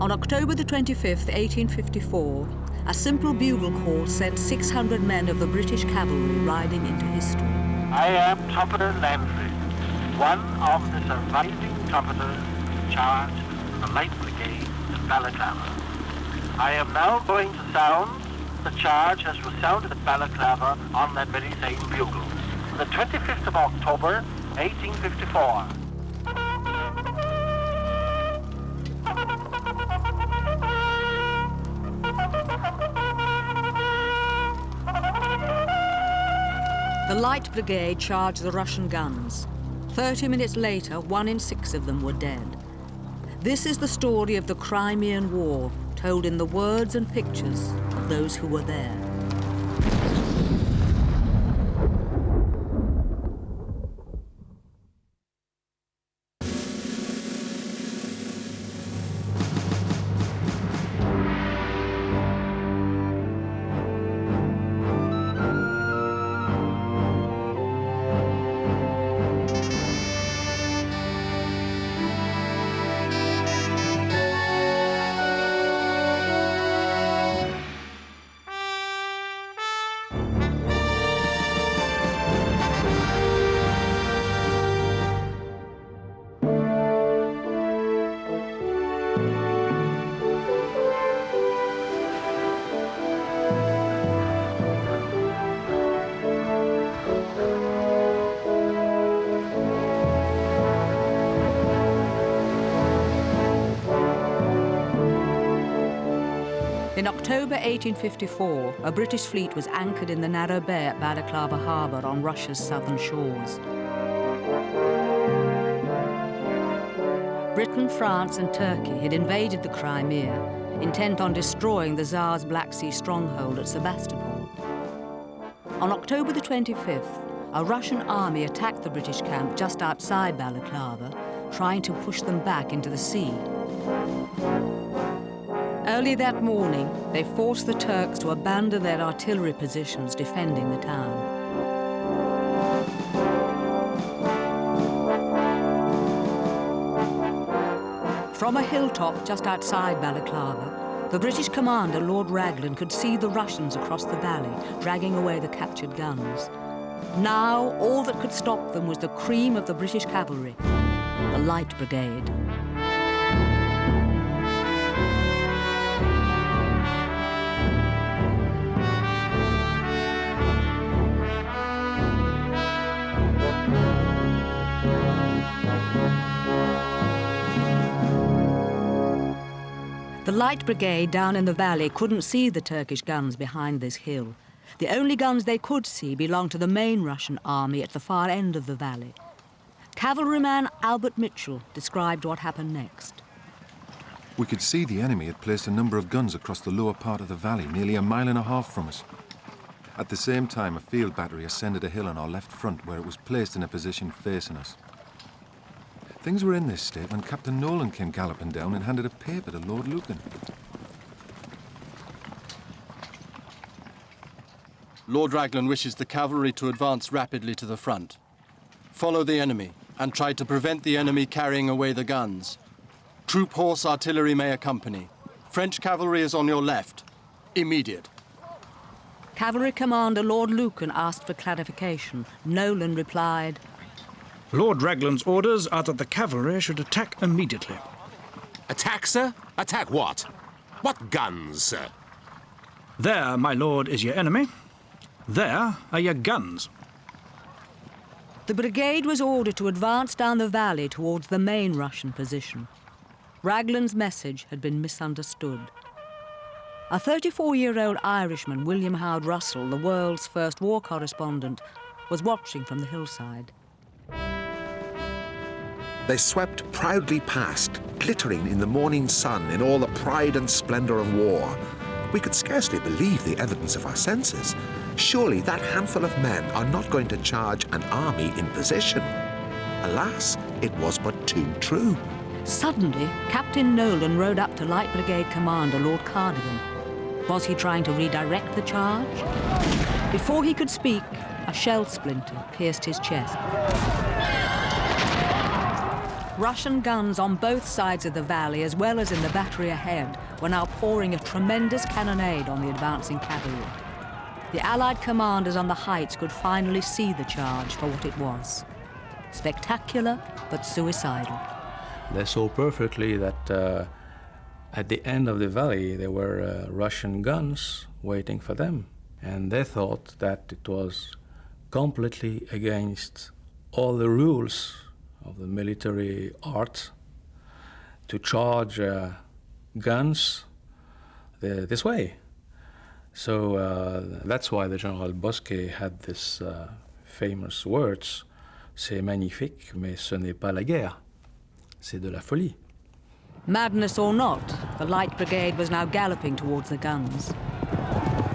On October the 25th, 1854, a simple bugle call sent 600 men of the British cavalry riding into history. I am Trumpeter Landry, one of the surviving trumpeters in charge of the Light Brigade at Balaclava. I am now going to sound the charge as was sounded at Balaclava on that very same bugle. The 25th of October, 1854. The Light Brigade charged the Russian guns. 30 minutes later, 1 in 6 of them were dead. This is the story of the Crimean War, told in the words and pictures of those who were there. In October 1854, a British fleet was anchored in the narrow bay at Balaclava harbour on Russia's southern shores. Britain, France and Turkey had invaded the Crimea, intent on destroying the Tsar's Black Sea stronghold at Sevastopol. On October the 25th, a Russian army attacked the British camp just outside Balaclava, trying to push them back into the sea. Early that morning, they forced the Turks to abandon their artillery positions defending the town. From a hilltop just outside Balaclava, the British commander, Lord Raglan, could see the Russians across the valley, dragging away the captured guns. Now, all that could stop them was the cream of the British cavalry, the Light Brigade. The Light Brigade down in the valley couldn't see the Turkish guns behind this hill. The only guns they could see belonged to the main Russian army at the far end of the valley. Cavalryman Albert Mitchell described what happened next. We could see the enemy had placed a number of guns across the lower part of the valley, nearly a mile and a half from us. At the same time, a field battery ascended a hill on our left front where it was placed in a position facing us. Things were in this state when Captain Nolan came galloping down and handed a paper to Lord Lucan. Lord Raglan wishes the cavalry to advance rapidly to the front. Follow the enemy and try to prevent the enemy carrying away the guns. Troop horse artillery may accompany. French cavalry is on your left. Immediate. Cavalry Commander Lord Lucan asked for clarification. Nolan replied, Lord Raglan's orders are that the cavalry should attack immediately. Attack, sir? Attack what? What guns, sir? There, my lord, is your enemy. There are your guns. The brigade was ordered to advance down the valley towards the main Russian position. Raglan's message had been misunderstood. A 34-year-old Irishman, William Howard Russell, the world's first war correspondent, was watching from the hillside. They swept proudly past, glittering in the morning sun in all the pride and splendor of war. We could scarcely believe the evidence of our senses. Surely that handful of men are not going to charge an army in position. Alas, it was but too true. Suddenly, Captain Nolan rode up to Light Brigade Commander Lord Cardigan. Was he trying to redirect the charge? Before he could speak, a shell splinter pierced his chest. Russian guns on both sides of the valley, as well as in the battery ahead, were now pouring a tremendous cannonade on the advancing cavalry. The Allied commanders on the heights could finally see the charge for what it was. Spectacular, but suicidal. They saw perfectly that at the end of the valley there were Russian guns waiting for them. And they thought that it was completely against all the rules of the military art to charge guns this way. So that's why the General Bosquet had this famous words, c'est magnifique, mais ce n'est pas la guerre, c'est de la folie. Madness or not, the Light Brigade was now galloping towards the guns.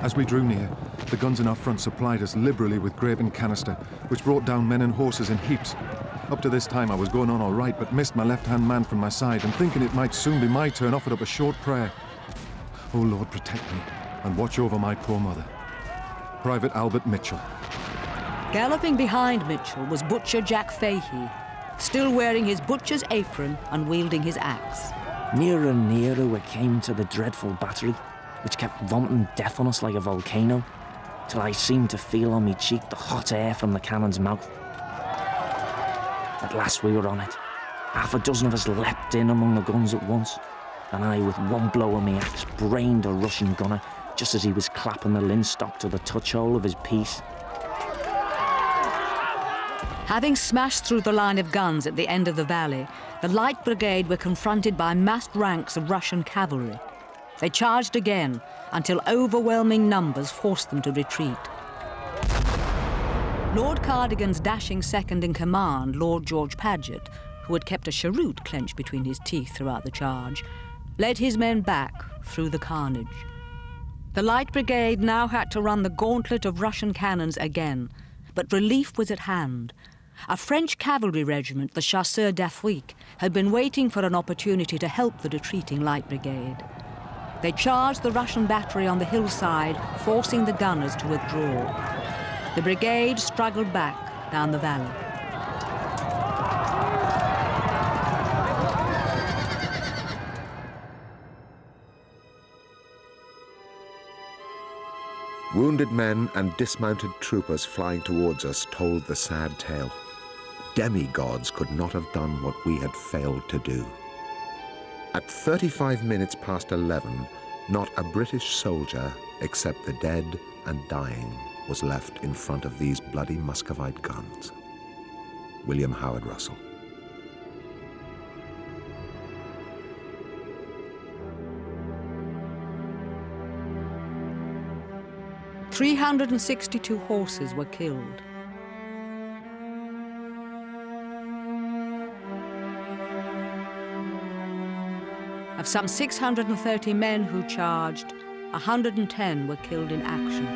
As we drew near, the guns in our front supplied us liberally with grape and canister, which brought down men and horses in heaps. Up to this time I was going on all right, but missed my left-hand man from my side, and thinking it might soon be my turn, offered up a short prayer. Oh Lord, protect me, and watch over my poor mother. Private Albert Mitchell. Galloping behind Mitchell was Butcher Jack Fahey, still wearing his butcher's apron and wielding his axe. Nearer and nearer we came to the dreadful battery, which kept vomiting death on us like a volcano, till I seemed to feel on me cheek the hot air from the cannon's mouth. At last we were on it. Half a dozen of us leapt in among the guns at once, and I, with one blow of my axe, brained a Russian gunner just as he was clapping the linstock to the touch-hole of his piece. Having smashed through the line of guns at the end of the valley, the Light Brigade were confronted by massed ranks of Russian cavalry. They charged again, until overwhelming numbers forced them to retreat. Lord Cardigan's dashing second-in-command, Lord George Paget, who had kept a cheroot clenched between his teeth throughout the charge, led his men back through the carnage. The Light Brigade now had to run the gauntlet of Russian cannons again, but relief was at hand. A French cavalry regiment, the Chasseurs d'Afrique, had been waiting for an opportunity to help the retreating Light Brigade. They charged the Russian battery on the hillside, forcing the gunners to withdraw. The brigade struggled back down the valley. Wounded men and dismounted troopers flying towards us told the sad tale. Demigods could not have done what we had failed to do. At 35 minutes past 11, not a British soldier, except the dead and dying, was left in front of these bloody Muscovite guns. William Howard Russell. "362 horses were killed. Of some 630 men who charged, 110 were killed in action.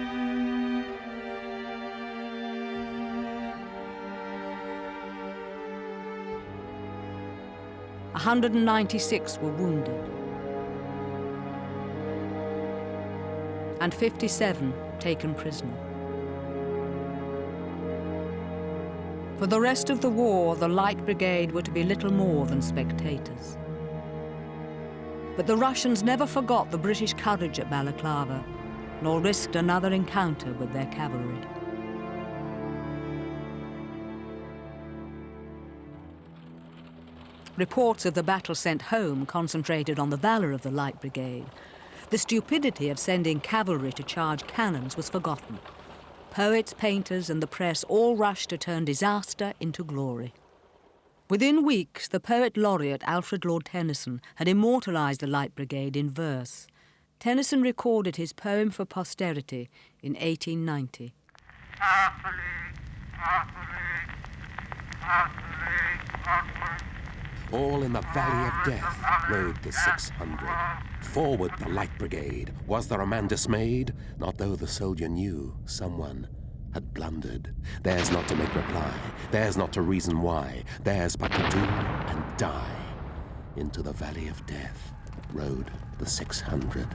"196 were wounded, and 57 taken prisoner. For the rest of the war, the Light Brigade were to be little more than spectators. But the Russians never forgot the British courage at Balaclava, nor risked another encounter with their cavalry. Reports of the battle sent home concentrated on the valor of the Light Brigade. The stupidity of sending cavalry to charge cannons was forgotten. Poets, painters, and the press all rushed to turn disaster into glory. Within weeks, the poet laureate Alfred Lord Tennyson had immortalized the Light Brigade in verse. Tennyson recorded his poem for posterity in 1890. All in the valley of death rode the 600. Forward the Light Brigade. Was there a man dismayed? Not though the soldier knew someone had blundered. Theirs not to make reply, theirs not to reason why, theirs but to do and die. Into the valley of death rode the 600.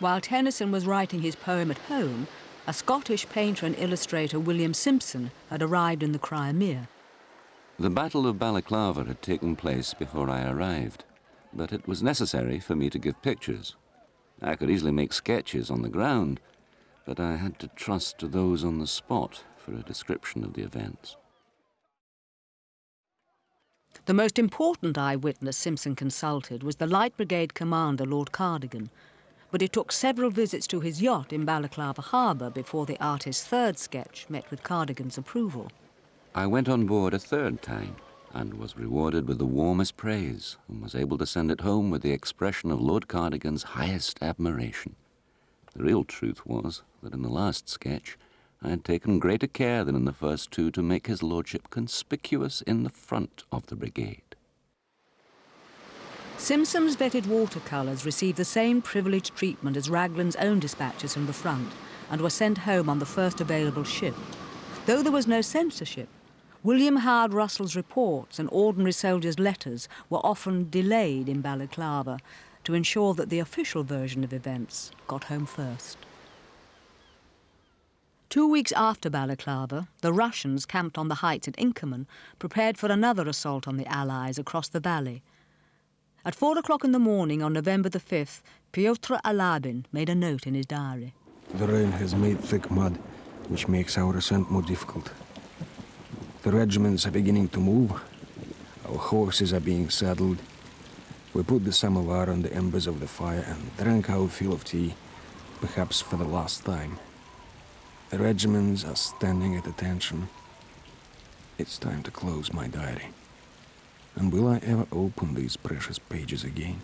While Tennyson was writing his poem at home, a Scottish painter and illustrator, William Simpson, had arrived in the Crimea. The Battle of Balaclava had taken place before I arrived, but it was necessary for me to give pictures. I could easily make sketches on the ground, but I had to trust to those on the spot for a description of the events. The most important eyewitness Simpson consulted was the Light Brigade commander, Lord Cardigan, but it took several visits to his yacht in Balaclava harbour before the artist's third sketch met with Cardigan's approval. I went on board a third time and was rewarded with the warmest praise and was able to send it home with the expression of Lord Cardigan's highest admiration. The real truth was that in the last sketch I had taken greater care than in the first two to make his lordship conspicuous in the front of the brigade. Simpson's vetted watercolours received the same privileged treatment as Raglan's own dispatches from the front and were sent home on the first available ship. Though there was no censorship, William Howard Russell's reports and ordinary soldiers' letters were often delayed in Balaclava to ensure that the official version of events got home first. 2 weeks after Balaclava, the Russians, camped on the heights at Inkerman, prepared for another assault on the Allies across the valley. At 4 o'clock in the morning on November the 5th, Pyotr Alabin made a note in his diary. The rain has made thick mud, which makes our ascent more difficult. The regiments are beginning to move. Our horses are being saddled. We put the samovar on the embers of the fire and drank our fill of tea, perhaps for the last time. The regiments are standing at attention. It's time to close my diary. And will I ever open these precious pages again?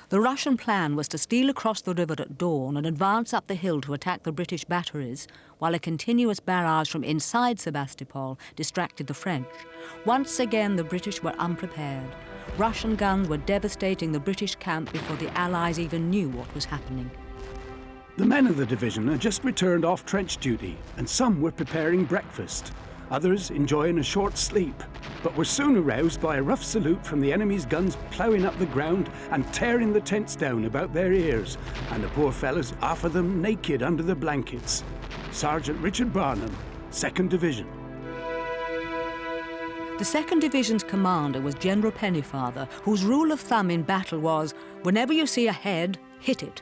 The Russian plan was to steal across the river at dawn and advance up the hill to attack the British batteries, while a continuous barrage from inside Sevastopol distracted the French. Once again, the British were unprepared. Russian guns were devastating the British camp before the Allies even knew what was happening. The men of the division had just returned off trench duty, and some were preparing breakfast. Others enjoying a short sleep, but were soon aroused by a rough salute from the enemy's guns ploughing up the ground and tearing the tents down about their ears, and the poor fellows, half of them naked under the blankets. Sergeant Richard Barnum, 2nd Division. The 2nd Division's commander was General Pennyfather, whose rule of thumb in battle was, whenever you see a head, hit it.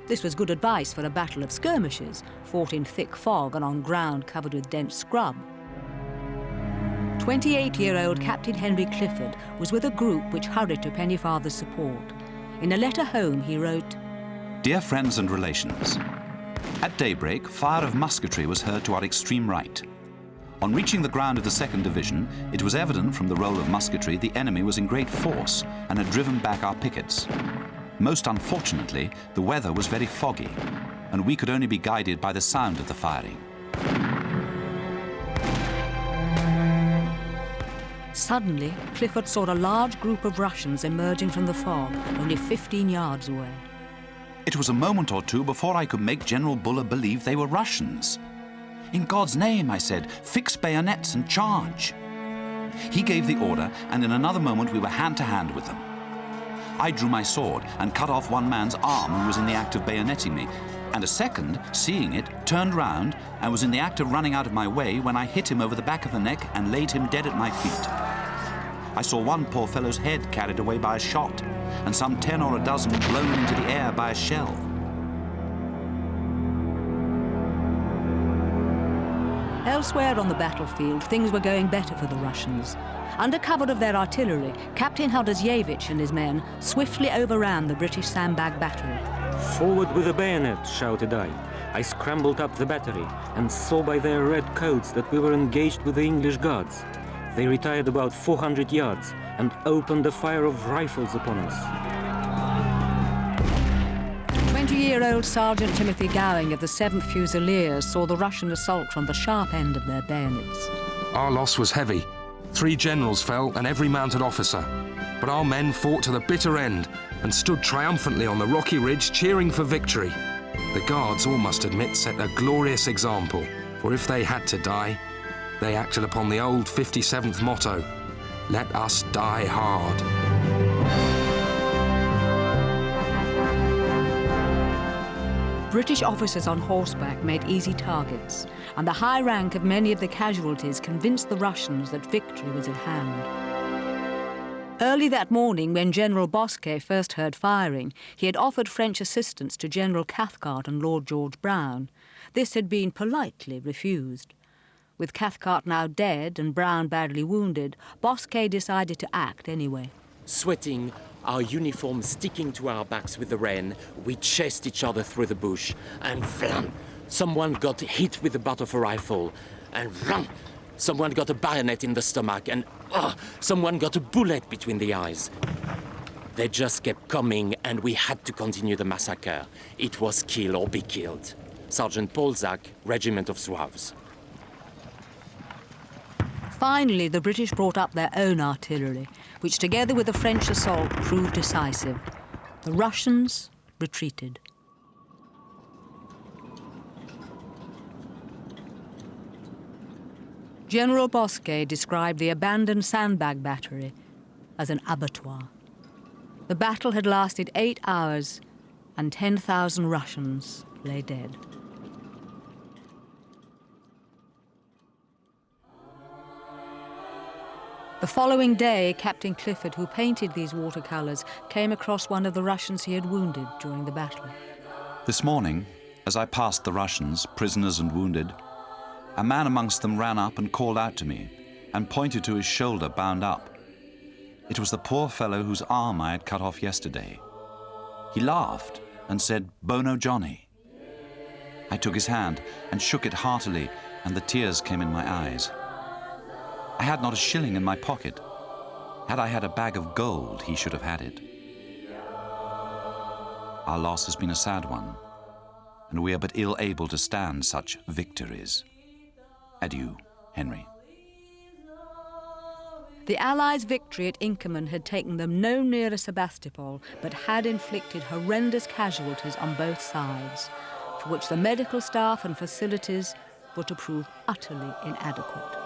This was good advice for a battle of skirmishes, fought in thick fog and on ground covered with dense scrub. 28-year-old Captain Henry Clifford was with a group which hurried to Pennyfather's support. In a letter home, he wrote, Dear friends and relations, at daybreak, fire of musketry was heard to our extreme right. On reaching the ground of the 2nd Division, it was evident from the roll of musketry the enemy was in great force and had driven back our pickets. Most unfortunately, the weather was very foggy, and we could only be guided by the sound of the firing. Suddenly, Clifford saw a large group of Russians emerging from the fog, only 15 yards away. It was a moment or two before I could make General Buller believe they were Russians. In God's name, I said, fix bayonets and charge. He gave the order, and in another moment we were hand to hand with them. I drew my sword and cut off one man's arm who was in the act of bayoneting me, and a second, seeing it, turned round and was in the act of running out of my way when I hit him over the back of the neck and laid him dead at my feet. I saw one poor fellow's head carried away by a shot, and some 10 or a dozen blown into the air by a shell. Elsewhere on the battlefield, things were going better for the Russians. Under cover of their artillery, Captain Hodosievich and his men swiftly overran the British sandbag battery. Forward with the bayonet, shouted I. I scrambled up the battery and saw by their red coats that we were engaged with the English Guards. They retired about 400 yards and opened a fire of rifles upon us. 20-year-old Sergeant Timothy Gowing of the 7th Fusiliers saw the Russian assault from the sharp end of their bayonets. Our loss was heavy. 3 generals fell and every mounted officer. But our men fought to the bitter end and stood triumphantly on the rocky ridge cheering for victory. The Guards, all must admit, set a glorious example, for if they had to die, they acted upon the old 57th motto, let us die hard. British officers on horseback made easy targets, and the high rank of many of the casualties convinced the Russians that victory was at hand. Early that morning, when General Bosquet first heard firing, he had offered French assistance to General Cathcart and Lord George Brown. This had been politely refused. With Cathcart now dead and Brown badly wounded, Bosquet decided to act anyway. Sweating, our uniforms sticking to our backs with the rain, we chased each other through the bush, and vlam! Someone got hit with the butt of a rifle, and vlam! Someone got a bayonet in the stomach, and someone got a bullet between the eyes. They just kept coming, and we had to continue the massacre. It was kill or be killed. Sergeant Polzak, Regiment of Zouaves. Finally, the British brought up their own artillery, which together with the French assault proved decisive. The Russians retreated. General Bosquet described the abandoned sandbag battery as an abattoir. The battle had lasted 8 hours, and 10,000 Russians lay dead. The following day, Captain Clifford, who painted these watercolours, came across one of the Russians he had wounded during the battle. This morning, as I passed the Russians, prisoners and wounded, a man amongst them ran up and called out to me and pointed to his shoulder bound up. It was the poor fellow whose arm I had cut off yesterday. He laughed and said, "Bono Johnny." I took his hand and shook it heartily, and the tears came in my eyes. I had not a shilling in my pocket. Had I had a bag of gold, he should have had it. Our loss has been a sad one, and we are but ill able to stand such victories. Adieu, Henry. The Allies' victory at Inkerman had taken them no nearer Sevastopol, but had inflicted horrendous casualties on both sides, for which the medical staff and facilities were to prove utterly inadequate.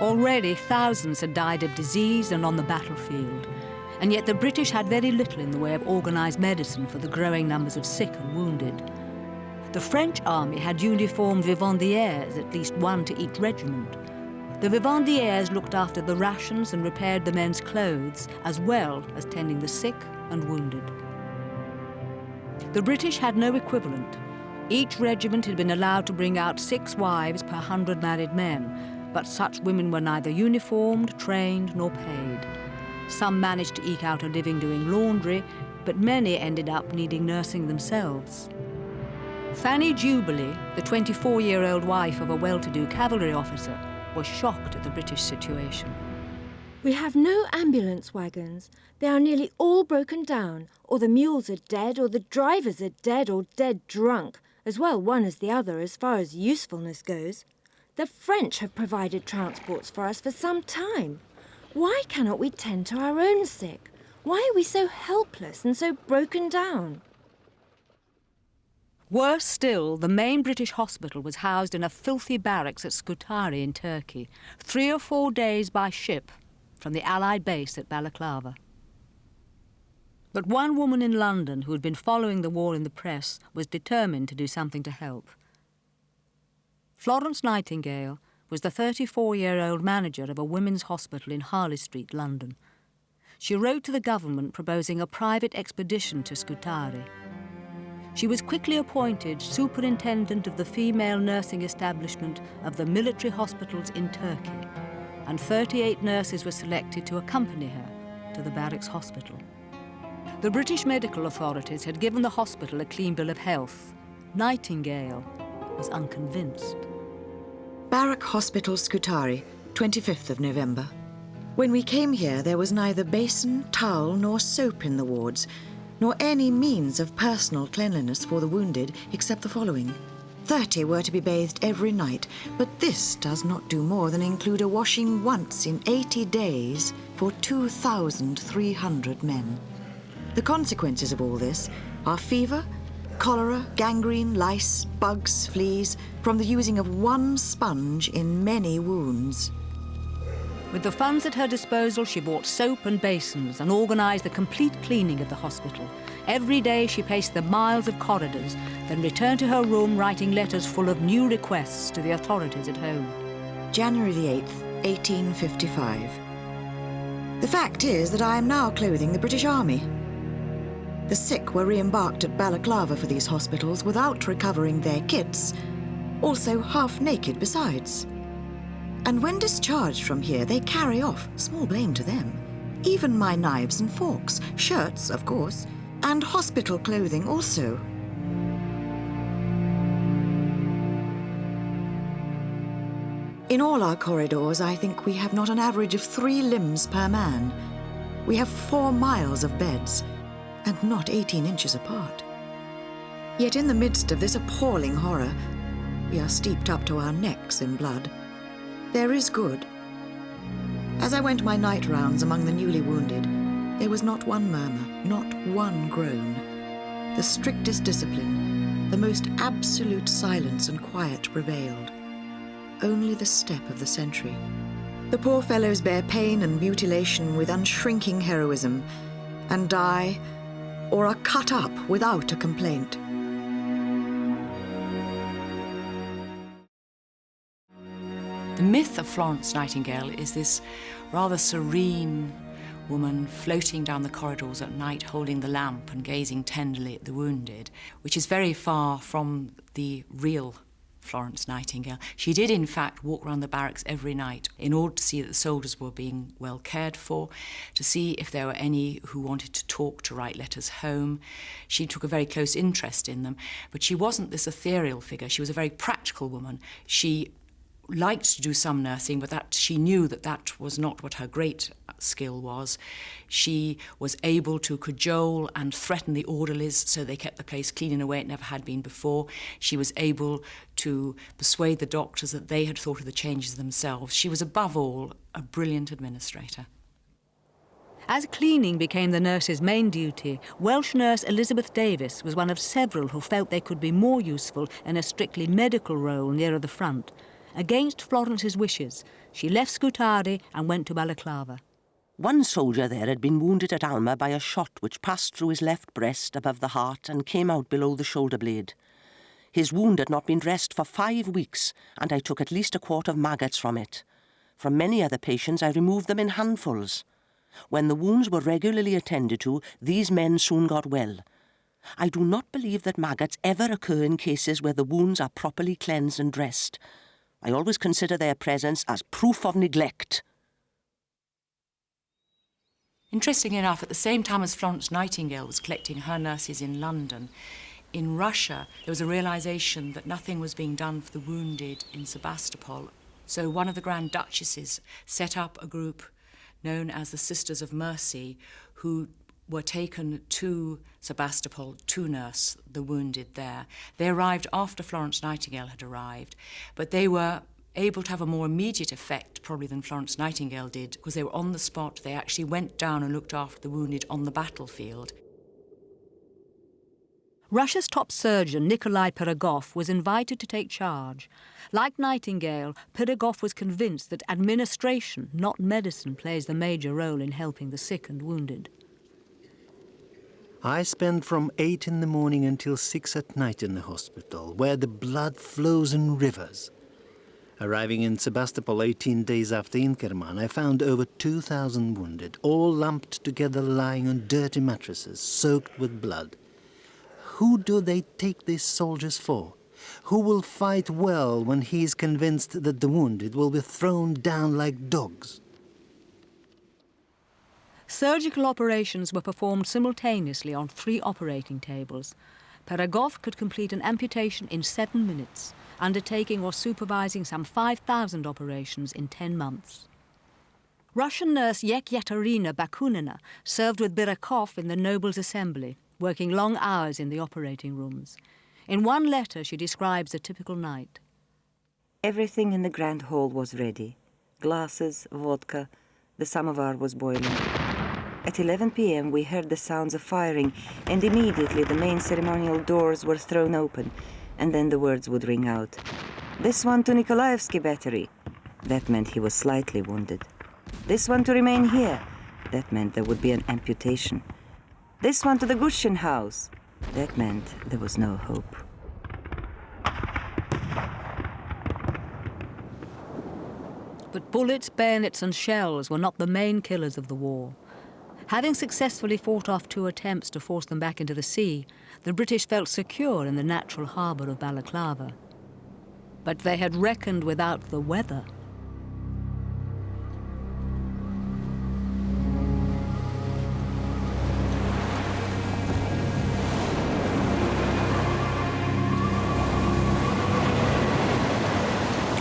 Already thousands had died of disease and on the battlefield, and yet the British had very little in the way of organised medicine for the growing numbers of sick and wounded. The French army had uniformed vivandières, at least one to each regiment. The vivandières looked after the rations and repaired the men's clothes, as well as tending the sick and wounded. The British had no equivalent. Each regiment had been allowed to bring out 6 wives per 100 married men, but such women were neither uniformed, trained, nor paid. Some managed to eke out a living doing laundry, but many ended up needing nursing themselves. Fanny Jubilee, the 24-year-old wife of a well-to-do cavalry officer, was shocked at the British situation. We have no ambulance wagons. They are nearly all broken down, or the mules are dead, or the drivers are dead or dead drunk, as well one as the other as far as usefulness goes. The French have provided transports for us for some time. Why cannot we tend to our own sick? Why are we so helpless and so broken down? Worse still, the main British hospital was housed in a filthy barracks at Scutari in Turkey, 3 or 4 days by ship from the Allied base at Balaclava. But one woman in London who had been following the war in the press was determined to do something to help. Florence Nightingale was the 34-year-old manager of a women's hospital in Harley Street, London. She wrote to the government proposing a private expedition to Scutari. She was quickly appointed superintendent of the female nursing establishment of the military hospitals in Turkey, and 38 nurses were selected to accompany her to the barracks hospital. The British medical authorities had given the hospital a clean bill of health. Nightingale was unconvinced. Barrack Hospital, Scutari, 25th of November. When we came here, there was neither basin, towel, nor soap in the wards, nor any means of personal cleanliness for the wounded, except the following. 30 were to be bathed every night, but this does not do more than include a washing once in 80 days for 2,300 men. The consequences of all this are fever, cholera, gangrene, lice, bugs, fleas, from the using of one sponge in many wounds. With the funds at her disposal, she bought soap and basins and organised the complete cleaning of the hospital. Every day she paced the miles of corridors, then returned to her room writing letters full of new requests to the authorities at home. January the 8th, 1855. The fact is that I am now clothing the British Army. The sick were re-embarked at Balaclava for these hospitals without recovering their kits, also half naked besides. And when discharged from here, they carry off, small blame to them, even my knives and forks, shirts, of course, and hospital clothing also. In all our corridors, I think we have not an average of 3 limbs per man. We have 4 miles of beds, and not 18 inches apart. Yet in the midst of this appalling horror, we are steeped up to our necks in blood. There is good. As I went my night rounds among the newly wounded, there was not one murmur, not one groan. The strictest discipline, the most absolute silence and quiet prevailed. Only the step of the sentry. The poor fellows bear pain and mutilation with unshrinking heroism, and die, or are cut up without a complaint. The myth of Florence Nightingale is this rather serene woman floating down the corridors at night holding the lamp and gazing tenderly at the wounded, which is very far from the real Florence Nightingale. She did, in fact, walk around the barracks every night in order to see that the soldiers were being well cared for, to see if there were any who wanted to talk, to write letters home. She took a very close interest in them, but she wasn't this ethereal figure. She was a very practical woman. She liked to do some nursing, but that she knew that that was not what her great skill was. She was able to cajole and threaten the orderlies so they kept the place clean in a way it never had been before. She was able to persuade the doctors that they had thought of the changes themselves. She was above all a brilliant administrator. As cleaning became the nurse's main duty, Welsh nurse Elizabeth Davis was one of several who felt they could be more useful in a strictly medical role nearer the front. Against Florence's wishes, she left Scutari and went to Balaclava. One soldier there had been wounded at Alma by a shot which passed through his left breast above the heart and came out below the shoulder blade. His wound had not been dressed for 5 weeks, and I took at least a quart of maggots from it. From many other patients, I removed them in handfuls. When the wounds were regularly attended to, these men soon got well. I do not believe that maggots ever occur in cases where the wounds are properly cleansed and dressed. I always consider their presence as proof of neglect. Interestingly enough, at the same time as Florence Nightingale was collecting her nurses in London, in Russia there was a realisation that nothing was being done for the wounded in Sevastopol. So one of the Grand Duchesses set up a group known as the Sisters of Mercy, who were taken to Sevastopol to nurse the wounded there. They arrived after Florence Nightingale had arrived, but they were able to have a more immediate effect probably than Florence Nightingale did, because they were on the spot. They actually went down and looked after the wounded on the battlefield. Russia's top surgeon, Nikolai Pirogov, was invited to take charge. Like Nightingale, Pirogov was convinced that administration, not medicine, plays the major role in helping the sick and wounded. I spend from 8 in the morning until 6 at night in the hospital, where the blood flows in rivers. Arriving in Sevastopol 18 days after Inkerman, I found over 2,000 wounded, all lumped together lying on dirty mattresses, soaked with blood. Who do they take these soldiers for? Who will fight well when he is convinced that the wounded will be thrown down like dogs? Surgical operations were performed simultaneously on 3 operating tables. Pirogov could complete an amputation in 7 minutes, undertaking or supervising some 5,000 operations in 10 months. Russian nurse Yekaterina Bakunina served with Birokov in the Nobles' Assembly, working long hours in the operating rooms. In one letter, she describes a typical night. Everything in the grand hall was ready. Glasses, vodka, the samovar was boiling. At 11 p.m. we heard the sounds of firing, and immediately the main ceremonial doors were thrown open, and then the words would ring out. "This one to Nikolaevsky battery." That meant he was slightly wounded. This one to remain here. That meant there would be an amputation. This one to the Guschen house. That meant there was no hope. But bullets, bayonets and shells were not the main killers of the war. Having successfully fought off 2 attempts to force them back into the sea, the British felt secure in the natural harbour of Balaclava. But they had reckoned without the weather.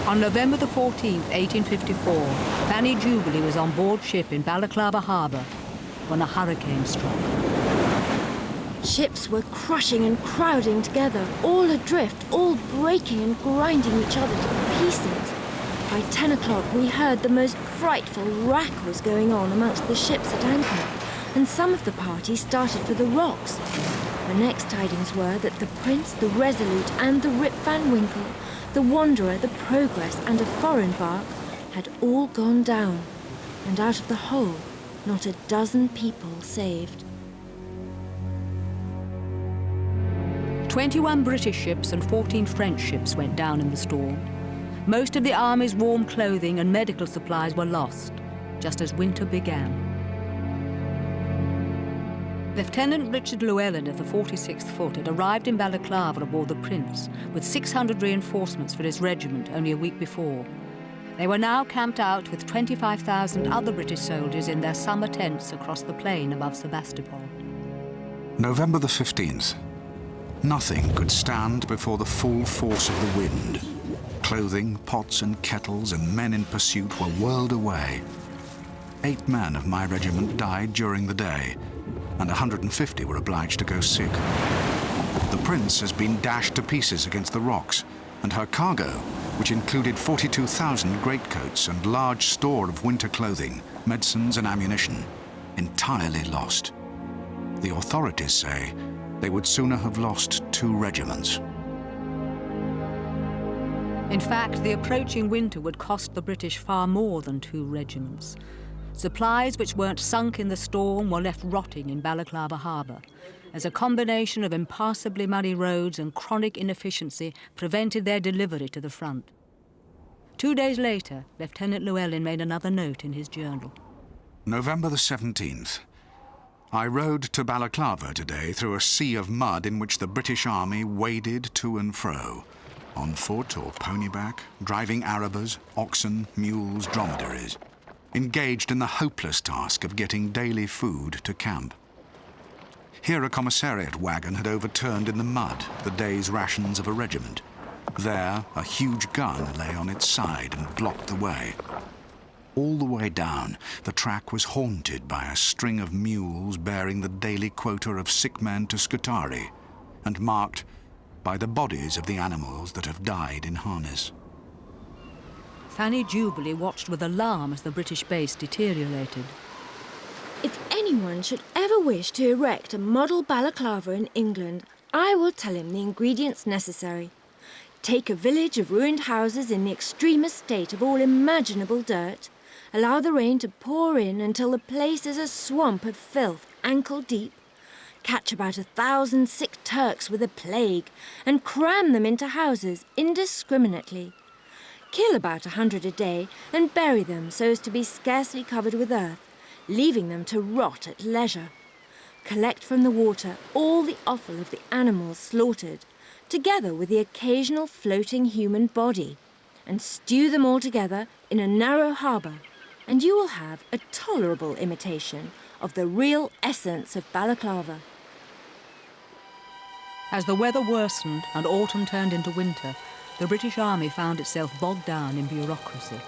On November the 14th, 1854, Fanny Jubilee was on board ship in Balaclava harbour when a hurricane struck. Ships were crushing and crowding together, all adrift, all breaking and grinding each other to pieces. By 10 o'clock, we heard the most frightful rackles going on amongst the ships at anchor, and some of the party started for the rocks. The next tidings were that the Prince, the Resolute, and the Rip Van Winkle, the Wanderer, the Progress, and a foreign bark had all gone down, and out of the whole, not a dozen people saved. 21 British ships and 14 French ships went down in the storm. Most of the army's warm clothing and medical supplies were lost, just as winter began. Lieutenant Richard Llewellyn of the 46th Foot had arrived in Balaclava aboard the Prince with 600 reinforcements for his regiment only a week before. They were now camped out with 25,000 other British soldiers in their summer tents across the plain above Sevastopol. November the 15th. Nothing could stand before the full force of the wind. Clothing, pots and kettles and men in pursuit were whirled away. 8 men of my regiment died during the day, and 150 were obliged to go sick. The Prince has been dashed to pieces against the rocks, and her cargo, which included 42,000 greatcoats and large store of winter clothing, medicines and ammunition, entirely lost. The authorities say they would sooner have lost 2 regiments. In fact, the approaching winter would cost the British far more than 2 regiments. Supplies which weren't sunk in the storm were left rotting in Balaclava harbour, as a combination of impassably muddy roads and chronic inefficiency prevented their delivery to the front. 2 days later, Lieutenant Llewellyn made another note in his journal. November the 17th. I rode to Balaclava today through a sea of mud in which the British Army waded to and fro, on foot or ponyback, driving arabas, oxen, mules, dromedaries, engaged in the hopeless task of getting daily food to camp. Here a commissariat wagon had overturned in the mud the day's rations of a regiment. There, a huge gun lay on its side and blocked the way. All the way down, the track was haunted by a string of mules bearing the daily quota of sick men to Scutari, and marked by the bodies of the animals that have died in harness. Fanny Jubilee watched with alarm as the British base deteriorated. If anyone should ever wish to erect a model Balaclava in England, I will tell him the ingredients necessary. Take a village of ruined houses in the extremest state of all imaginable dirt, allow the rain to pour in until the place is a swamp of filth ankle deep, catch about 1,000 sick Turks with the plague and cram them into houses indiscriminately. Kill about 100 a day and bury them so as to be scarcely covered with earth, leaving them to rot at leisure. Collect from the water all the offal of the animals slaughtered, together with the occasional floating human body, and stew them all together in a narrow harbour, and you will have a tolerable imitation of the real essence of Balaclava. As the weather worsened and autumn turned into winter, the British Army found itself bogged down in bureaucracy.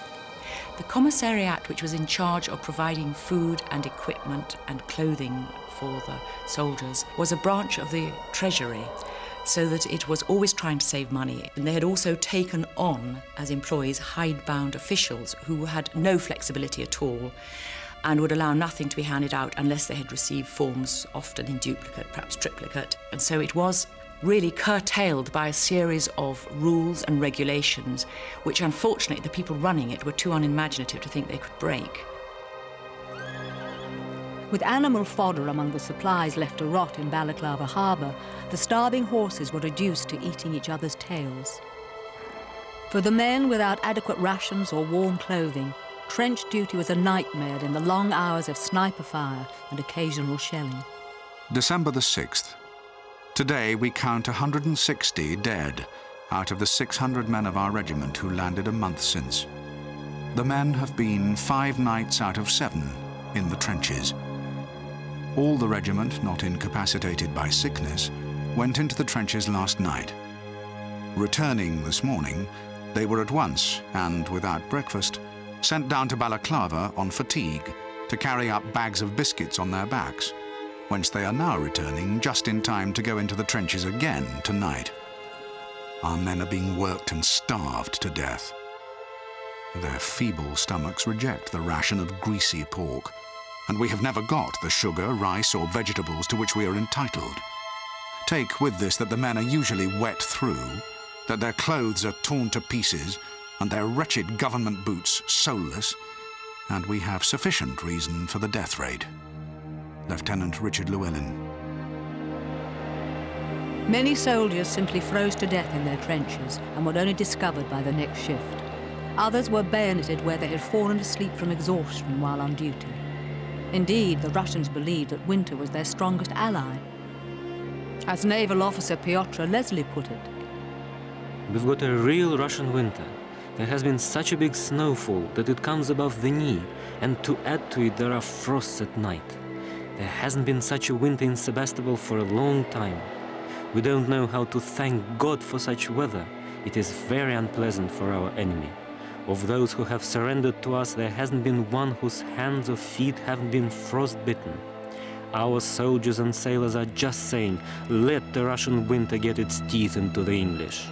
The commissariat, which was in charge of providing food and equipment and clothing for the soldiers, was a branch of the Treasury, so that it was always trying to save money. And they had also taken on, as employees, hidebound officials who had no flexibility at all and would allow nothing to be handed out unless they had received forms, often in duplicate, perhaps triplicate. And so it was really curtailed by a series of rules and regulations, which unfortunately the people running it were too unimaginative to think they could break. With animal fodder among the supplies left to rot in Balaclava harbour, the starving horses were reduced to eating each other's tails. For the men without adequate rations or warm clothing, trench duty was a nightmare in the long hours of sniper fire and occasional shelling. December the 6th. Today we count 160 dead out of the 600 men of our regiment who landed a month since. The men have been 5 nights out of 7 in the trenches. All the regiment, not incapacitated by sickness, went into the trenches last night. Returning this morning, they were at once, and without breakfast, sent down to Balaclava on fatigue to carry up bags of biscuits on their backs, whence they are now returning just in time to go into the trenches again tonight. Our men are being worked and starved to death. Their feeble stomachs reject the ration of greasy pork, and we have never got the sugar, rice, or vegetables to which we are entitled. Take with this that the men are usually wet through, that their clothes are torn to pieces, and their wretched government boots soleless, and we have sufficient reason for the death rate. Lieutenant Richard Llewellyn. Many soldiers simply froze to death in their trenches and were only discovered by the next shift. Others were bayoneted where they had fallen asleep from exhaustion while on duty. Indeed, the Russians believed that winter was their strongest ally. As naval officer Pyotr Leslie put it, "We've got a real Russian winter. There has been such a big snowfall that it comes above the knee, and to add to it there are frosts at night. There hasn't been such a winter in Sevastopol for a long time. We don't know how to thank God for such weather. It is very unpleasant for our enemy. Of those who have surrendered to us, there hasn't been one whose hands or feet haven't been frostbitten. Our soldiers and sailors are just saying, let the Russian winter get its teeth into the English."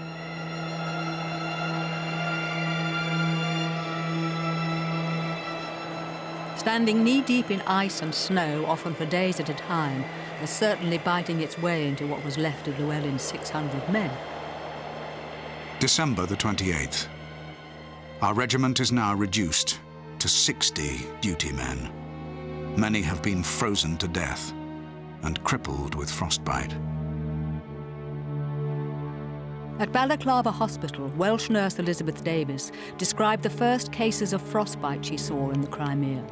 standing knee-deep in ice and snow, often for days at a time, was certainly biting its way into what was left of Llewellyn's 600 men. December the 28th. Our regiment is now reduced to 60 duty men. Many have been frozen to death and crippled with frostbite. At Balaclava Hospital, Welsh nurse Elizabeth Davis described the first cases of frostbite she saw in the Crimea.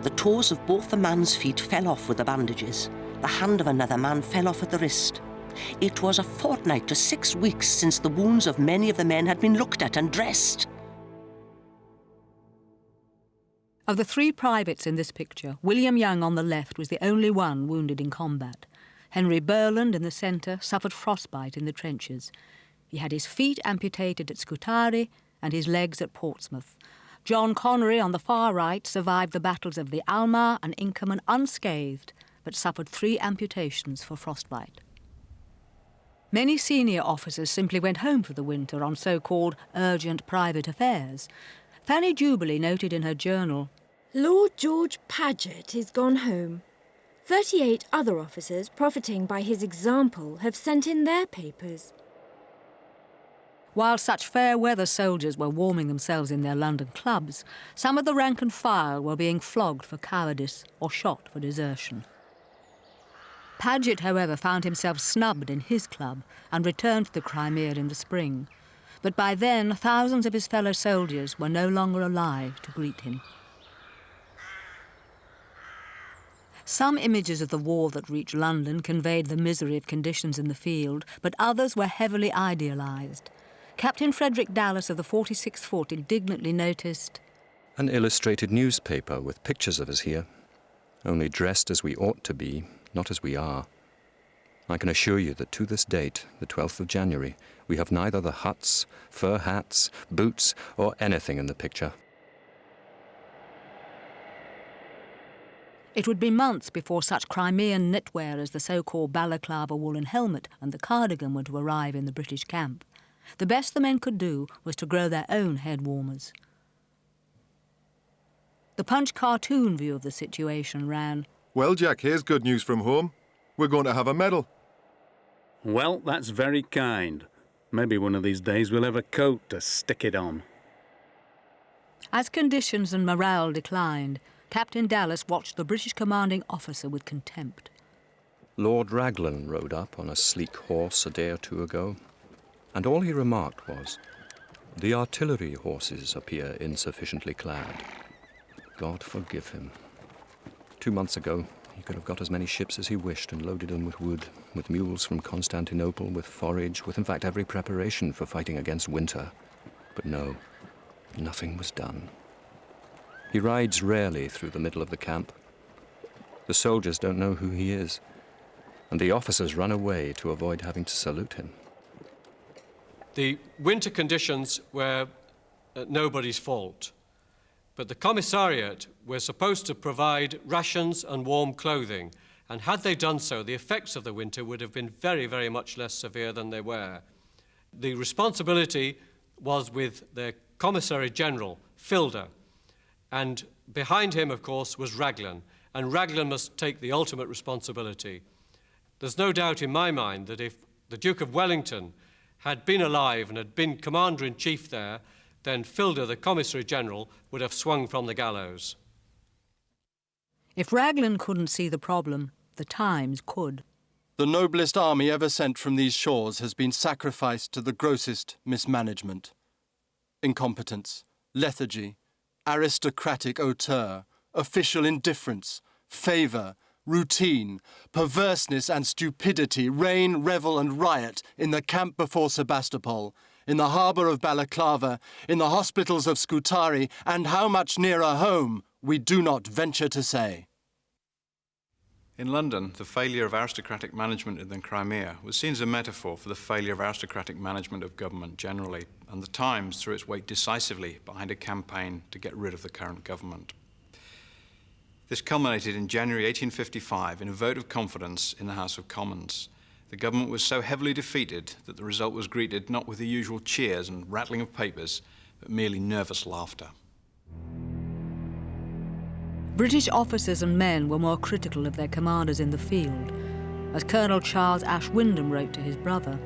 The toes of both the man's feet fell off with the bandages. The hand of another man fell off at the wrist. It was a fortnight to 6 weeks since the wounds of many of the men had been looked at and dressed. Of the 3 privates in this picture, William Young on the left was the only one wounded in combat. Henry Burland in the centre suffered frostbite in the trenches. He had his feet amputated at Scutari and his legs at Portsmouth. John Connery on the far right survived the battles of the Alma and Inkerman unscathed, but suffered 3 amputations for frostbite. Many senior officers simply went home for the winter on so-called urgent private affairs. Fanny Jubilee noted in her journal, "Lord George Paget is gone home. 38 other officers, profiting by his example, have sent in their papers." While such fair-weather soldiers were warming themselves in their London clubs, some of the rank and file were being flogged for cowardice or shot for desertion. Paget, however, found himself snubbed in his club and returned to the Crimea in the spring. But by then, thousands of his fellow soldiers were no longer alive to greet him. Some images of the war that reached London conveyed the misery of conditions in the field, but others were heavily idealised. Captain Frederick Dallas of the 46th Fort indignantly noticed, "An illustrated newspaper with pictures of us here, only dressed as we ought to be, not as we are. I can assure you that to this date, the 12th of January, we have neither the huts, fur hats, boots, or anything in the picture." It would be months before such Crimean knitwear as the so-called Balaclava woolen helmet and the cardigan were to arrive in the British camp. The best the men could do was to grow their own head warmers. The Punch cartoon view of the situation ran, "Well, Jack, here's good news from home. We're going to have a medal." "Well, that's very kind. Maybe one of these days we'll have a coat to stick it on." As conditions and morale declined, Captain Dallas watched the British commanding officer with contempt. Lord Raglan rode up on a sleek horse a day or two ago, and all he remarked was, "The artillery horses appear insufficiently clad." God forgive him. 2 months ago, he could have got as many ships as he wished and loaded them with wood, with mules from Constantinople, with forage, with in fact every preparation for fighting against winter. But no, nothing was done. He rides rarely through the middle of the camp. The soldiers don't know who he is, and the officers run away to avoid having to salute him. The winter conditions were nobody's fault, but the commissariat were supposed to provide rations and warm clothing, and had they done so, the effects of the winter would have been very, very much less severe than they were. The responsibility was with the Commissary General, Filder, and behind him, of course, was Raglan, and Raglan must take the ultimate responsibility. There's no doubt in my mind that if the Duke of Wellington had been alive and had been Commander-in-Chief there, then Filder, the Commissary General, would have swung from the gallows. If Raglan couldn't see the problem, the Times could. The noblest army ever sent from these shores has been sacrificed to the grossest mismanagement. Incompetence, lethargy, aristocratic hauteur, official indifference, favour, routine, perverseness and stupidity reign, revel and riot in the camp before Sevastopol, in the harbour of Balaclava, in the hospitals of Scutari, and how much nearer home we do not venture to say. In London, the failure of aristocratic management in the Crimea was seen as a metaphor for the failure of aristocratic management of government generally, and the Times threw its weight decisively behind a campaign to get rid of the current government. This culminated in January 1855 in a vote of confidence in the House of Commons. The government was so heavily defeated that the result was greeted not with the usual cheers and rattling of papers, but merely nervous laughter. British officers and men were more critical of their commanders in the field, as Colonel Charles Ash Wyndham wrote to his brother.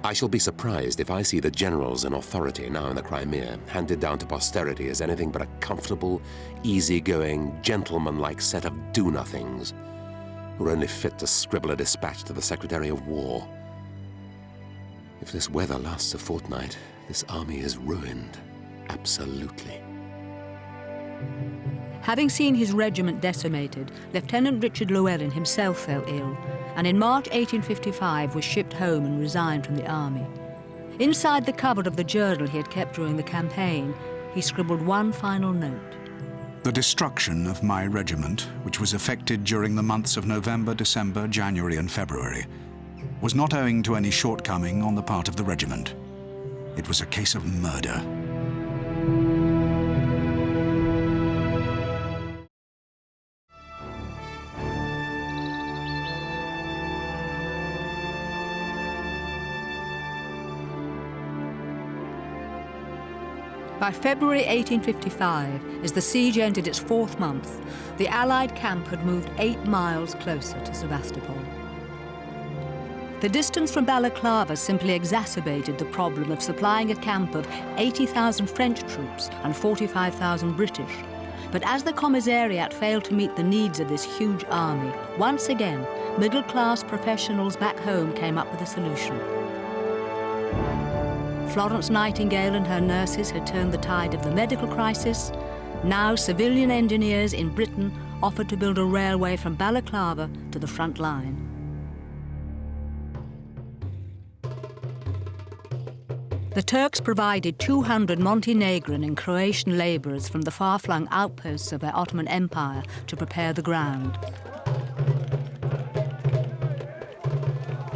I shall be surprised if I see the generals in authority now in the Crimea handed down to posterity as anything but a comfortable, easy-going, gentleman-like set of do-nothings who are only fit to scribble a dispatch to the Secretary of War. If this weather lasts a fortnight, this army is ruined. Absolutely. Having seen his regiment decimated, Lieutenant Richard Llewellyn himself fell ill, and in March 1855 was shipped home and resigned from the army. Inside the cover of the journal he had kept during the campaign, he scribbled one final note. The destruction of my regiment, which was effected during the months of November, December, January and February, was not owing to any shortcoming on the part of the regiment. It was a case of murder. By February 1855, as the siege entered its 4th month, the Allied camp had moved 8 miles closer to Sevastopol. The distance from Balaclava simply exacerbated the problem of supplying a camp of 80,000 French troops and 45,000 British. But as the commissariat failed to meet the needs of this huge army, once again, middle-class professionals back home came up with a solution. Florence Nightingale and her nurses had turned the tide of the medical crisis. Now civilian engineers in Britain offered to build a railway from Balaclava to the front line. The Turks provided 200 Montenegrin and Croatian labourers from the far-flung outposts of their Ottoman Empire to prepare the ground.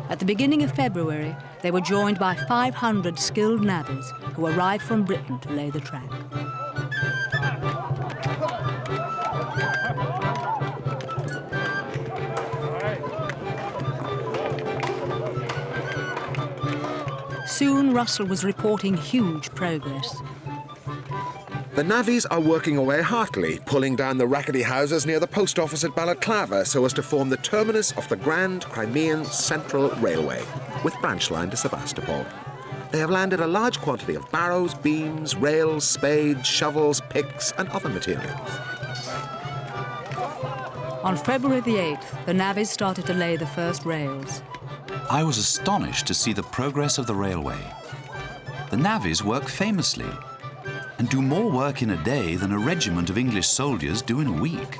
At the beginning of February, they were joined by 500 skilled navvies who arrived from Britain to lay the track. Soon Russell was reporting huge progress. The navvies are working away heartily, pulling down the rackety houses near the post office at Balaclava so as to form the terminus of the Grand Crimean Central Railway, with branch line to Sevastopol. They have landed a large quantity of barrows, beams, rails, spades, shovels, picks, and other materials. On February the 8th, the navvies started to lay the first rails. I was astonished to see the progress of the railway. The navvies work famously and do more work in a day than a regiment of English soldiers do in a week.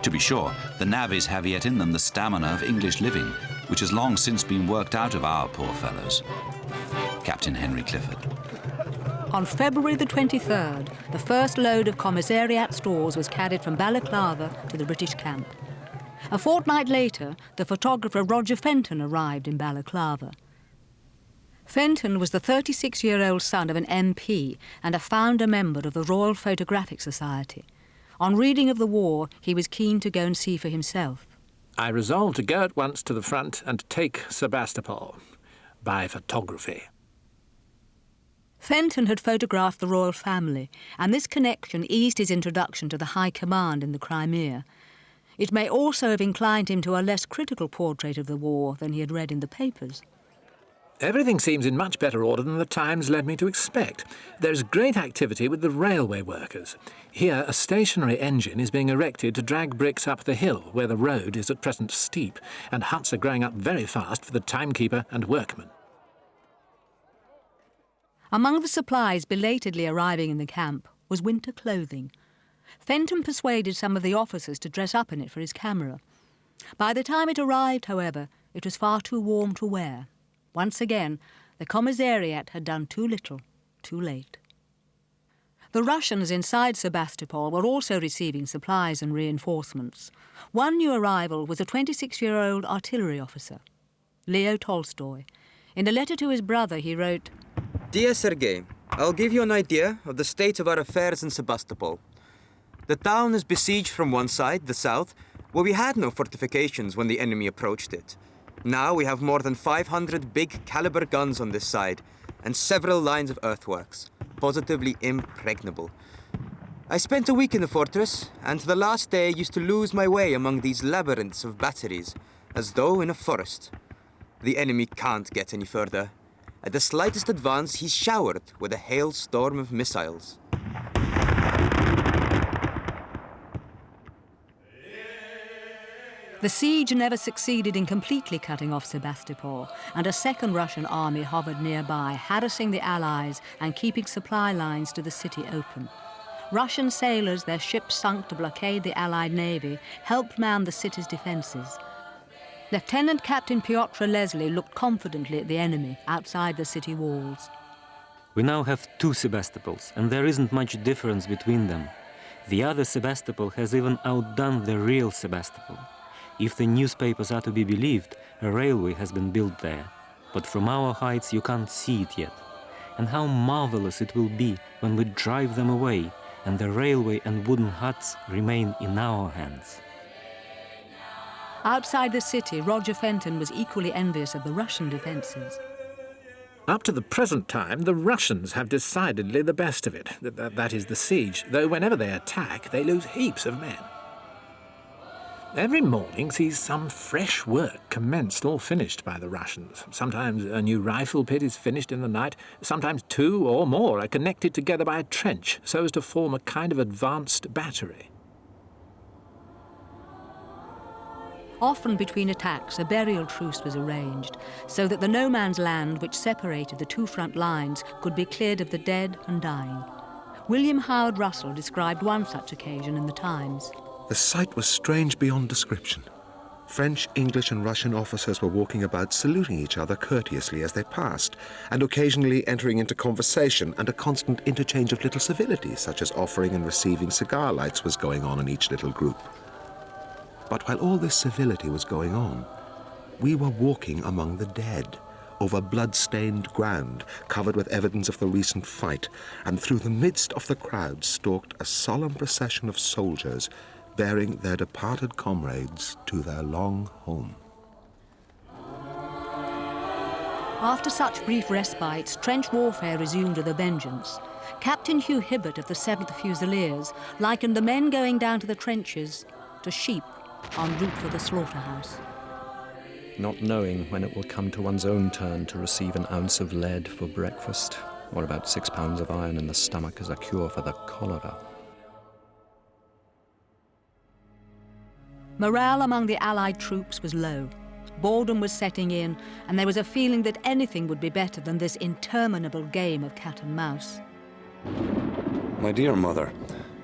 To be sure, the navvies have yet in them the stamina of English living, which has long since been worked out of our poor fellows. Captain Henry Clifford. On February the 23rd, the first load of commissariat stores was carried from Balaclava to the British camp. A fortnight later, the photographer Roger Fenton arrived in Balaclava. Fenton was the 36-year-old son of an MP and a founder member of the Royal Photographic Society. On reading of the war, he was keen to go and see for himself. I resolved to go at once to the front and take Sevastopol by photography. Fenton had photographed the royal family, and this connection eased his introduction to the High Command in the Crimea. It may also have inclined him to a less critical portrait of the war than he had read in the papers. Everything seems in much better order than the Times led me to expect. There's great activity with the railway workers. Here, a stationary engine is being erected to drag bricks up the hill, where the road is at present steep, and huts are growing up very fast for the timekeeper and workmen. Among the supplies belatedly arriving in the camp was winter clothing. Fenton persuaded some of the officers to dress up in it for his camera. By the time it arrived, however, it was far too warm to wear. Once again, the commissariat had done too little, too late. The Russians inside Sevastopol were also receiving supplies and reinforcements. One new arrival was a 26-year-old artillery officer, Leo Tolstoy. In a letter to his brother, he wrote, Dear Sergei, I'll give you an idea of the state of our affairs in Sevastopol. The town is besieged from one side, the south, where we had no fortifications when the enemy approached it. Now we have more than 500 big caliber guns on this side, and several lines of earthworks, positively impregnable. I spent a week in the fortress, and the last day used to lose my way among these labyrinths of batteries, as though in a forest. The enemy can't get any further. At the slightest advance, he's showered with a hailstorm of missiles. The siege never succeeded in completely cutting off Sevastopol, and a second Russian army hovered nearby, harassing the Allies and keeping supply lines to the city open. Russian sailors, their ships sunk to blockade the Allied navy, helped man the city's defences. Lieutenant Captain Piotr Leslie looked confidently at the enemy outside the city walls. We now have two Sevastopols, and there isn't much difference between them. The other Sevastopol has even outdone the real Sevastopol. If the newspapers are to be believed, a railway has been built there. But from our heights you can't see it yet. And how marvelous it will be when we drive them away, and the railway and wooden huts remain in our hands. Outside the city, Roger Fenton was equally envious of the Russian defences. Up to the present time, the Russians have decidedly the best of it. That is the siege, though whenever they attack, they lose heaps of men. Every morning sees some fresh work commenced or finished by the Russians. Sometimes a new rifle pit is finished in the night. Sometimes two or more are connected together by a trench so as to form a kind of advanced battery. Often between attacks, a burial truce was arranged so that the no-man's land which separated the two front lines could be cleared of the dead and dying. William Howard Russell described one such occasion in the Times. The sight was strange beyond description. French, English and Russian officers were walking about saluting each other courteously as they passed, and occasionally entering into conversation, and a constant interchange of little civilities, such as offering and receiving cigar lights, was going on in each little group. But while all this civility was going on, we were walking among the dead, over blood-stained ground, covered with evidence of the recent fight, and through the midst of the crowd stalked a solemn procession of soldiers bearing their departed comrades to their long home. After such brief respites, trench warfare resumed with a vengeance. Captain Hugh Hibbert of the 7th Fusiliers likened the men going down to the trenches to sheep en route for the slaughterhouse. not knowing when it will come to one's own turn to receive an ounce of lead for breakfast, or about 6 pounds of iron in the stomach as a cure for the cholera. Morale among the Allied troops was low. Boredom was setting in, and there was a feeling that anything would be better than this interminable game of cat and mouse. My dear mother,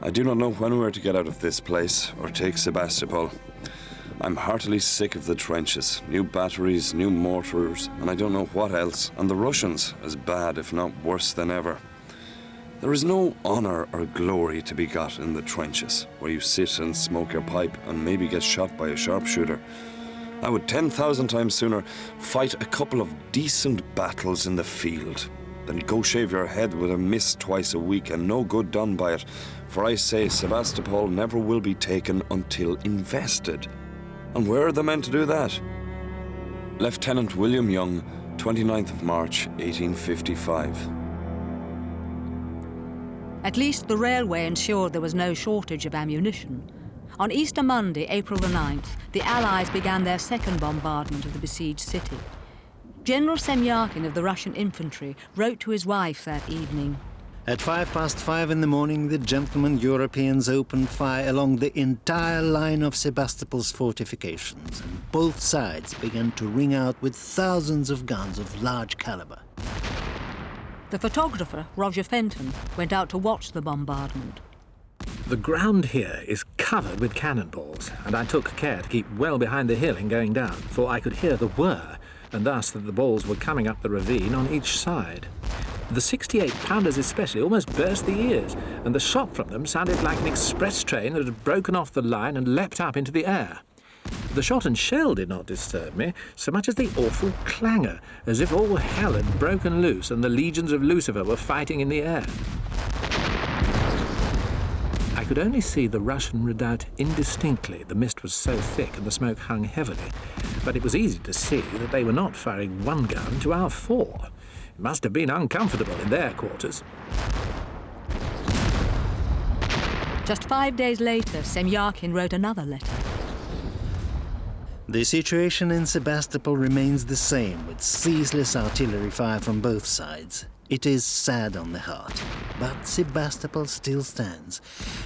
I do not know when we are to get out of this place or take Sevastopol. I'm heartily sick of the trenches, new batteries, new mortars, and I don't know what else, and the Russians as bad, if not worse than ever. There is no honour or glory to be got in the trenches, where you sit and smoke your pipe and maybe get shot by a sharpshooter. I would 10,000 times sooner fight a couple of decent battles in the field than go shave your head with a miss twice a week and no good done by it, for I say Sevastopol never will be taken until invested. And where are the men to do that? Lieutenant William Young, 29th of March, 1855. At least the railway ensured there was no shortage of ammunition. On Easter Monday, April the 9th, the Allies began their second bombardment of the besieged city. General Semyarkin of the Russian infantry wrote to his wife that evening. At 5:05 in the morning, the gentlemen Europeans opened fire along the entire line of Sebastopol's fortifications, and both sides began to ring out with thousands of guns of large caliber. The photographer, Roger Fenton, went out to watch the bombardment. The ground here is covered with cannonballs, and I took care to keep well behind the hill in going down, for I could hear the whir, and thus that the balls were coming up the ravine on each side. The 68-pounders especially almost burst the ears, and the shot from them sounded like an express train that had broken off the line and leapt up into the air. The shot and shell did not disturb me so much as the awful clangour, as if all hell had broken loose and the legions of Lucifer were fighting in the air. I could only see the Russian redoubt indistinctly. The mist was so thick and the smoke hung heavily, but it was easy to see that they were not firing one gun to our 4. It must have been uncomfortable in their quarters. Just 5 days later, Semyarkin wrote another letter. The situation in Sebastopol remains the same, with ceaseless artillery fire from both sides. It is sad on the heart, but Sebastopol still stands.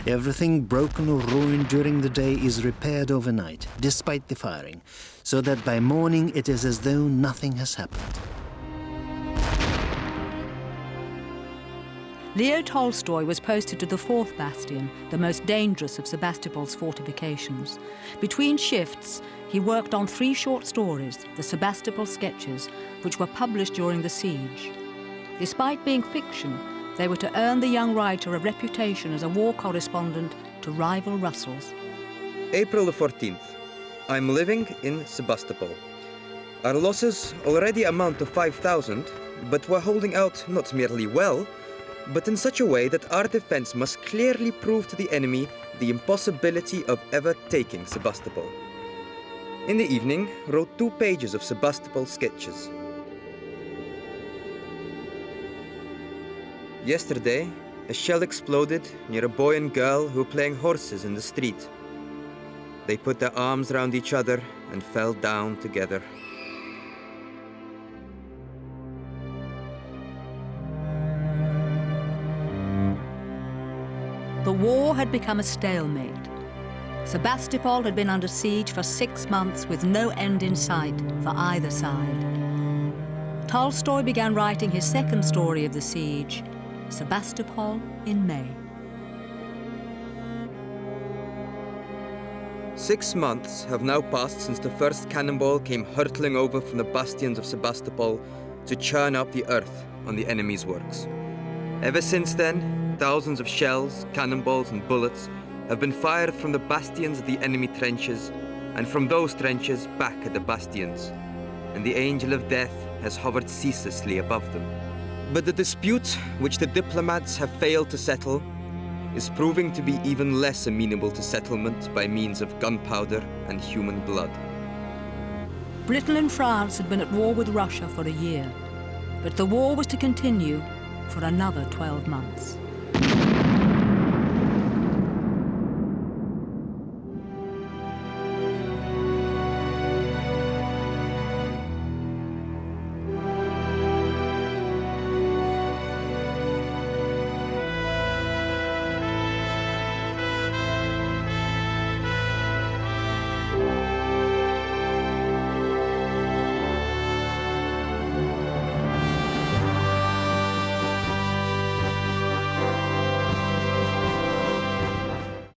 Everything broken or ruined during the day is repaired overnight, despite the firing, so that by morning it is as though nothing has happened. Leo Tolstoy was posted to the 4th Bastion, the most dangerous of Sebastopol's fortifications. Between shifts, he worked on 3 short stories, the Sevastopol Sketches, which were published during the siege. Despite being fiction, they were to earn the young writer a reputation as a war correspondent to rival Russells. April the 14th. I'm living in Sevastopol. Our losses already amount to 5,000, but we're holding out not merely well, but in such a way that our defense must clearly prove to the enemy the impossibility of ever taking Sevastopol. In the evening, wrote 2 pages of Sevastopol sketches. Yesterday, a shell exploded near a boy and girl who were playing horses in the street. They put their arms around each other and fell down together. The war had become a stalemate. Sevastopol had been under siege for 6 months with no end in sight for either side. Tolstoy began writing his second story of the siege, Sevastopol in May. 6 months have now passed since the first cannonball came hurtling over from the bastions of Sevastopol to churn up the earth on the enemy's works. Ever since then, thousands of shells, cannonballs and bullets have been fired from the bastions of the enemy trenches and from those trenches back at the bastions, and the angel of death has hovered ceaselessly above them. But the dispute which the diplomats have failed to settle is proving to be even less amenable to settlement by means of gunpowder and human blood. Britain and France had been at war with Russia for a year, but the war was to continue for another 12 months.